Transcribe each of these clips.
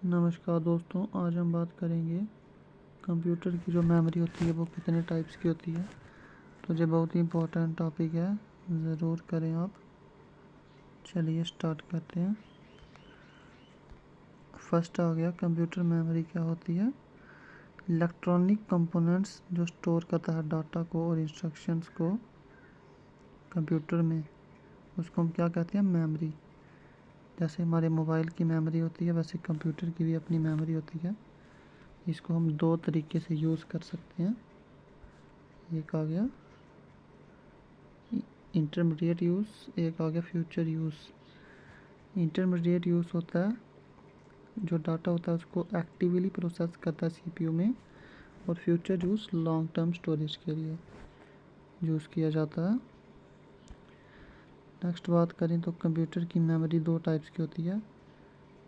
नमस्कार दोस्तों, आज हम बात करेंगे कंप्यूटर की जो मेमोरी होती है वो कितने टाइप्स की होती है। तो ये बहुत ही इम्पोर्टेंट टॉपिक है, ज़रूर करें आप। चलिए स्टार्ट करते हैं। फर्स्ट आ गया कंप्यूटर मेमोरी क्या होती है। इलेक्ट्रॉनिक कंपोनेंट्स जो स्टोर करता है डाटा को और इंस्ट्रक्शंस को कंप्यूटर में, उसको हम क्या कहते हैं, मेमोरी। जैसे हमारे मोबाइल की मेमोरी होती है, वैसे कंप्यूटर की भी अपनी मेमोरी होती है। इसको हम दो तरीके से यूज़ कर सकते हैं। एक आ गया इंटरमीडिएट यूज़, एक आ गया फ्यूचर यूज़। इंटरमीडिएट यूज़ होता है जो डाटा होता है उसको एक्टिवली प्रोसेस करता है सीपीयू में, और future use long term storage के लिए यूज़ किया जाता है। नेक्स्ट बात करें तो कंप्यूटर की मेमोरी दो टाइप्स की होती है,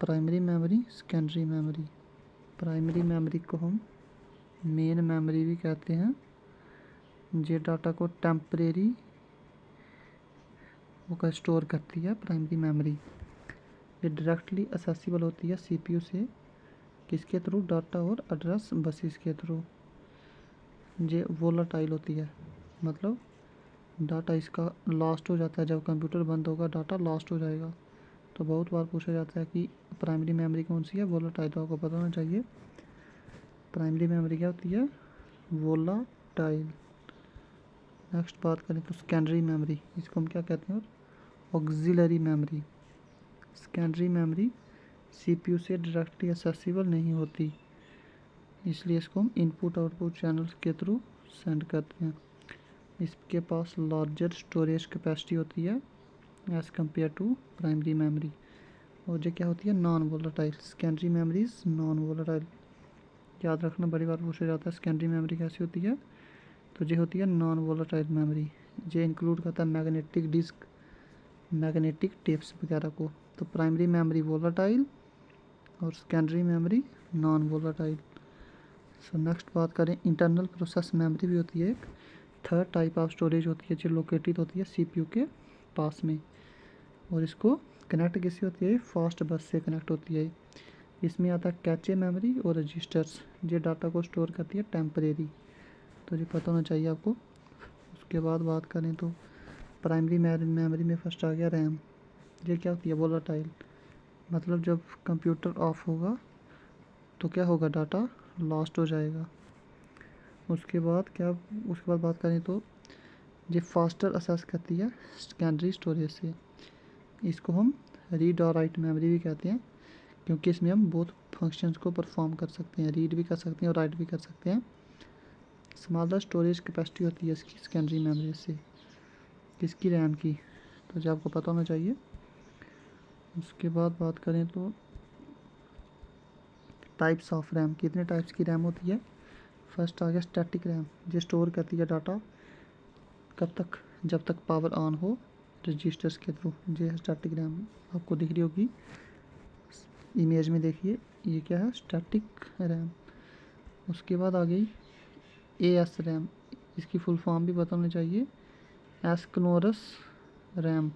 primary memory, secondary memory. Primary memory को हम मेन मेमोरी भी कहते हैं। ये डाटा को टेम्परेरी वो स्टोर करती है प्राइमरी मेमोरी। ये डायरेक्टली असेसिबल होती है सीपीयू से, किसके थ्रू, डाटा और एड्रेस बसेस के थ्रू। ये वोलाटाइल होती है, मतलब डाटा इसका लॉस्ट हो जाता है। जब कंप्यूटर बंद होगा डाटा लॉस्ट हो जाएगा। तो बहुत बार पूछा जाता है कि प्राइमरी मेमोरी कौन सी है, वोलाटाइल। तो आपको पता होना चाहिए प्राइमरी मेमोरी क्या होती है, वोलाटाइल। नेक्स्ट बात करें तो सेकेंडरी मेमोरी, इसको हम क्या कहते हैं, auxiliary memory. Secondary memory CPU से डायरेक्टली एक्सेसिबल नहीं होती, इसलिए इसको हम इनपुट आउटपुट चैनल्स के थ्रू सेंड करते हैं। इसके पास लार्जर स्टोरेज कैपेसिटी होती है as compare to primary memory. और ये क्या होती है, non volatile. Secondary memory is non volatile. याद रखना, बड़ी बार पूछा जाता है सेकेंडरी मेमोरी कैसी होती है, तो ये होती है नॉन वोलाटाइल मेमोरी। ये इंक्लूड करता है मैग्नेटिक डिस्क, मैग्नेटिक टेप्स वगैरह को। तो प्राइमरी मेमोरी वोलाटाइल और secondary memory non volatile. So next बात करें, इंटरनल प्रोसेस मेमोरी भी होती है एक। थर्ड टाइप ऑफ स्टोरेज होती है जो लोकेटेड होती है सीपीयू के पास में, और इसको कनेक्ट किससे होती है, फास्ट बस से कनेक्ट होती है। इसमें आता है कैचे मेमोरी और रजिस्टर्स, ये डाटा को स्टोर करती है टेम्परेरी। तो ये पता होना चाहिए आपको। उसके बाद बात करें तो प्राइमरी मेमोरी में फर्स्ट आ गया रैम। ये क्या होती है, वोलाटाइल। मतलब जब कंप्यूटर ऑफ होगा तो क्या होगा, डाटा लॉस्ट हो जाएगा। उसके बाद बात करें तो ये फास्टर असेस करती है सेकेंडरी स्टोरेज से। इसको हम रीड और राइट मेमोरी भी कहते हैं, क्योंकि इसमें हम बहुत फंक्शंस को परफॉर्म कर सकते हैं, रीड भी कर सकते हैं और राइट भी कर सकते हैं। स्मॉलर स्टोरेज कैपेसिटी होती है इसकी सेकेंडरी मेमोरी से, किसकी, रैम की। तो जो आपको पता होना चाहिए। उसके बाद बात करें तो टाइप्स ऑफ रैम, कितने टाइप्स की रैम होती है। फर्स्ट आ गया स्टैटिक रैम, जो स्टोर करती है डाटा कब तक, जब तक पावर ऑन हो रजिस्टर्स के थ्रू। ये है स्टैटिक रैम, आपको दिख रही होगी इमेज में, देखिए ये क्या है, स्टैटिक रैम। उसके बाद आ गई एएस रैम, इसकी फुल फॉर्म भी पता होनी चाहिए, एस्कनोरस रैम।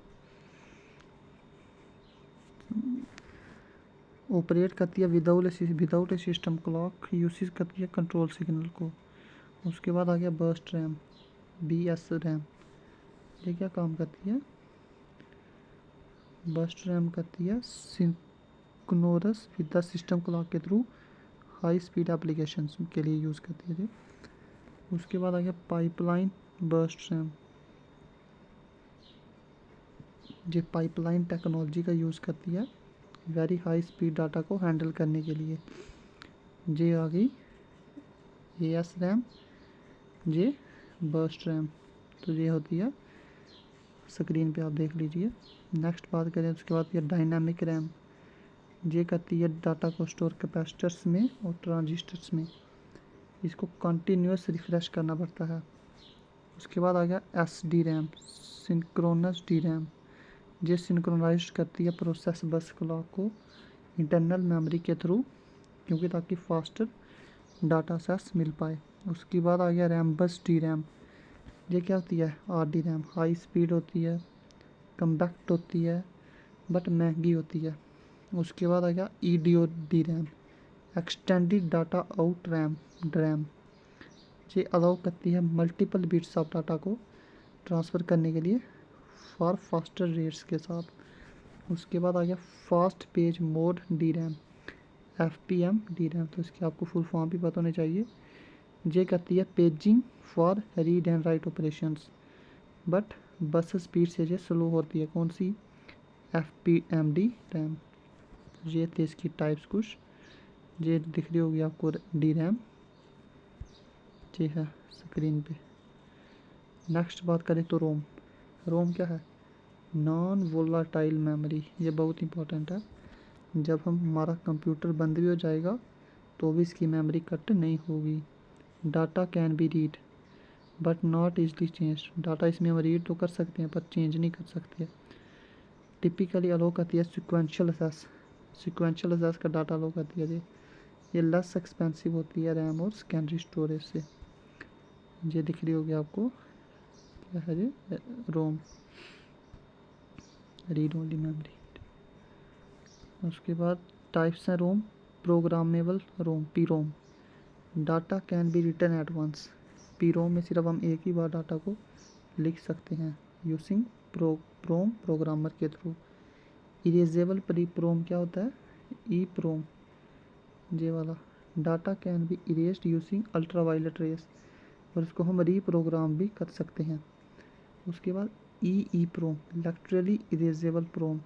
ऑपरेट करती है विदाउट ए सिस्टम क्लॉक, यूसेज करती है कंट्रोल सिग्नल को। उसके बाद आ गया बर्स्ट रैम, बीएस रैम। ये क्या काम करती है, बर्स्ट रैम करती है synchronous with the system clock के थ्रू हाई स्पीड एप्लीकेशंस के लिए यूज़ करती है। उसके बाद आ गया पाइपलाइन बर्स्ट रैम। ये पाइपलाइन टेक्नोलॉजी का यूज़ करती है वेरी हाई स्पीड डाटा को हैंडल करने के लिए। ये आ गई एएस रैम, ये बर्स्ट रैम। तो ये होती है, स्क्रीन पे आप देख लीजिए। नेक्स्ट बात करें उसके बाद ये डायनामिक रैम, ये करती है डाटा को स्टोर कैपेसिटर्स में और ट्रांजिस्टर्स में। इसको कंटिन्यूस रिफ्रेश करना पड़ता है। उसके बाद आ गया S D RAM, synchronous D RAM. ये सिंक्रोनाइज करती है प्रोसेस बस क्लॉक को इंटरनल मेमोरी के थ्रू, क्योंकि ताकि फास्टर डाटा सेट्स मिल पाए। उसके बाद आ गया रैम बस डी रैम। ये क्या होती है, R D RAM. High speed होती है, कम्पैक्ट होती है, बट महंगी होती है। उसके बाद आ गया EDO D RAM, extended data out RAM dram. ये अलाउ करती है मल्टीपल बिट्स ऑफ डाटा को ट्रांसफ़र करने के लिए फॉर फास्टर रेट्स के साथ। उसके बाद आ गया fast page mode D RAM, FPM D RAM. तो इसकी आपको फुल फॉर्म भी पता होनी चाहिए। ये करती है paging for read and right operations, but बस स्पीड से ये स्लो होती है। कौन सी? FPM D RAM. ये थे इसकी टाइप्स कुछ, ये दिख रही होगी आपको डी रैम, जी है स्क्रीन पे। नेक्स्ट बात करें तो रोम। रोम क्या है? Non volatile memory. ये बहुत इंपॉर्टेंट है। जब हमारा कंप्यूटर बंद भी हो जाएगा तो भी इसकी मेमोरी कट नहीं होगी। Data can B read but not easily change. Data इसमें हम रीड तो कर सकते हैं पर चेंज नहीं कर सकते। टिपिकली अलो करती है सिक्वेंशियल असेस, सिक्वेंशियल असेस का डाटा अलो करती है। ये लेस एक्सपेंसिव होती है रैम और सेकेंडरी स्टोरेज से। ये दिख रही होगी आपको, क्या है ये? ROM, read only memory. उसके बाद टाइप्स हैं ROM. Programmable ROM, PROM. Data can be written at once. PROM में सिर्फ हम एक ही बार डाटा को लिख सकते हैं यूजिंग प्रोम प्रोग्रामर के थ्रू। इरेजेबल प्रोम क्या होता है? ई-प्रोम, ये वाला। Data can B erased using ultraviolet rays, और इसको हम रीप्रोग्राम भी कर सकते हैं। उसके बाद ई-प्रोम, इलेक्ट्रली इरेजेबल प्रोम।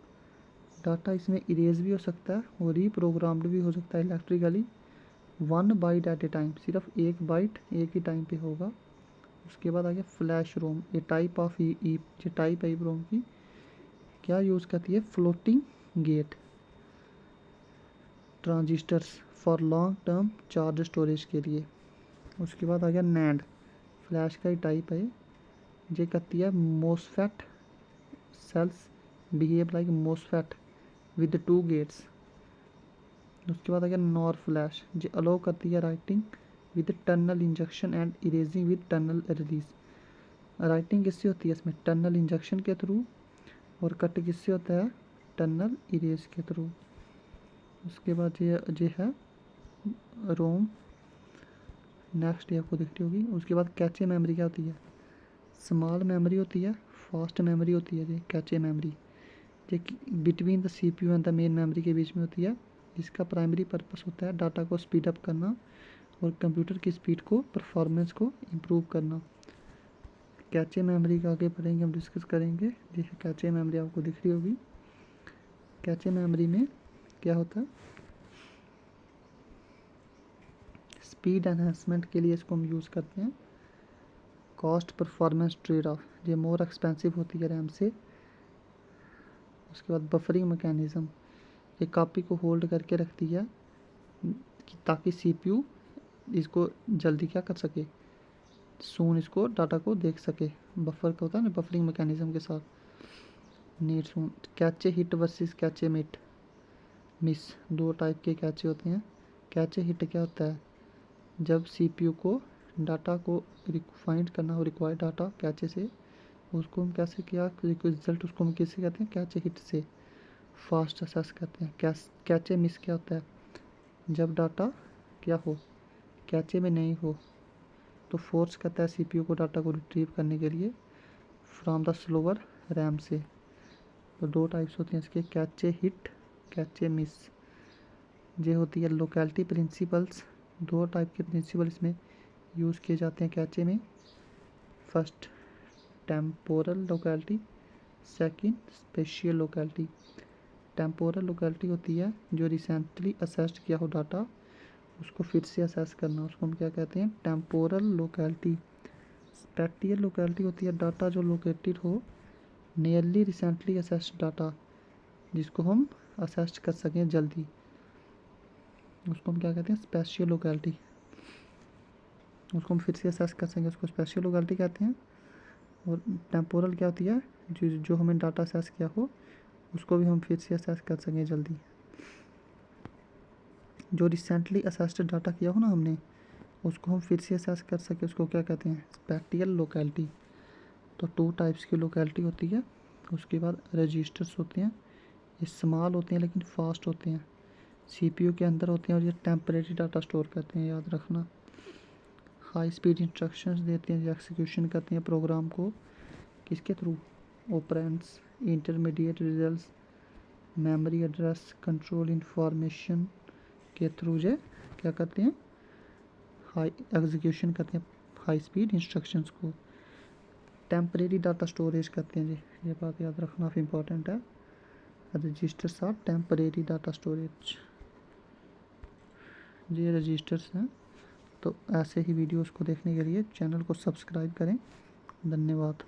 डाटा इसमें इरेज भी हो सकता है और रीप्रोग्राम्ड भी हो सकता है electrically, 1 byte at a time. सिर्फ एक बाइट एक ही टाइम पे होगा। उसके बाद आ गया फ्लैश रोम। ये टाइप ऑफ ये टाइप है रोम की, क्या यूज़ करती है? Floating gate transistors for long term charge storage के लिए। उसके बाद आ गया नैंड, फ्लैश का ही टाइप है। ये करती है MOSFET cells behave like MOSFET with 2 gates. उसके बाद आ गया नॉर फ्लैश, जो अलो करती है writing with tunnel injection and erasing with tunnel release. Writing किससे होती है इसमें? टनल इंजेक्शन के थ्रू, और कट किससे होता है? टनल इरेज के थ्रू। उसके बाद ये है रोम। नेक्स्ट ये आपको दिख रही होगी। उसके बाद कैचे मेमोरी क्या होती है? स्मॉल मेमोरी होती है, फास्ट मेमोरी होती है। ये कैचे मेमोरी ये between the CPU and the main memory के बीच में होती है। इसका प्राइमरी पर्पस होता है डाटा को स्पीड अप करना और कंप्यूटर की स्पीड को, परफॉर्मेंस को इम्प्रूव करना। कैचे मेमोरी का आगे पढ़ेंगे, हम डिस्कस करेंगे। जैसे कैचे मेमोरी आपको दिख रही होगी। कैचे मेमोरी में क्या होता है? स्पीड एनहांसमेंट के लिए इसको हम यूज़ करते हैं। कॉस्ट परफॉर्मेंस ट्रेड ऑफ, ये मोर एक्सपेंसिव होती है रैम से। उसके बाद बफरिंग मैकेनिज़्म, ये कॉपी को होल्ड करके रखती है ताकि CPU इसको जल्दी क्या कर सके, सून इसको डाटा को देख सके। बफर का होता है ना, बफरिंग मैकेनिज़्म के साथ। Need soon. Cache hit versus cache miss, 2 type के कैचे होते हैं। कैचे हिट क्या होता है? जब CPU को डाटा को फाइंड करना हो, रिक्वायर्ड डाटा कैचे से, उसको हम कैसे किया रिजल्ट, उसको हम किससे कहते हैं? कैचे हिट से। फास्ट असेस करते हैं। कैचे मिस क्या होता है? जब डाटा क्या हो, कैचे में नहीं हो, तो फोर्स करता है CPU को डाटा को रिट्रीव करने के लिए फ्रॉम द स्लोअर रैम से। तो 2 टाइप्स होती हैं इसके, कैचे हिट, कैचे मिस। ये होती है लोकेलिटी प्रिंसिपल्स। 2 टाइप के प्रिंसिपल इसमें यूज़ किए जाते हैं कैचे में। First temporal locality, second spatial locality. Temporal locality होती है जो रिसेंटली असेस्ड किया हो डाटा, उसको फिर से असेस करना, उसको हम क्या कहते हैं? Temporal locality. स्पेटियल लोकेलिटी होती है डाटा जो लोकेटेड हो नियरली रिसेंटली असेस्ड डाटा, जिसको हम असेस कर सकें जल्दी, उसको हम क्या कहते हैं? Spatial locality. उसको हम फिर से असेस कर सकें, उसको स्पेशियल लोकेलिटी कहते हैं। और टेम्पोरल क्या होती है? जो हमें डाटा असेस किया हो उसको भी हम फिर से असेस कर सकें जल्दी। जो रिसेंटली असेस्ड डाटा किया हो ना हमने, उसको हम फिर से असेस कर सकें, उसको क्या कहते हैं? Spatial locality. तो 2 टाइप्स की लोकेलिटी होती है। उसके बाद रजिस्टर्स होते हैं, ये स्मॉल होते हैं लेकिन फास्ट होते हैं, सीपीयू के अंदर होते हैं और ये टेम्परेरी डाटा स्टोर करते हैं, याद रखना। हाई स्पीड इंस्ट्रक्शंस देते हैं जो एग्जीक्यूशन करते हैं प्रोग्राम को, किसके through, operands, intermediate results, memory address control information के थ्रू जो क्या करते हैं, हाई एग्जीक्यूशन करते हैं हाई स्पीड इंस्ट्रक्शंस को। टेम्परेरी डाटा स्टोरेज करते हैं जी, ये बात याद रखना काफ़ी इंपॉर्टेंट है। Registers are temporary data storage, ये रजिस्टर्स हैं। तो ऐसे ही वीडियोस को देखने के लिए चैनल को सब्सक्राइब करें। धन्यवाद।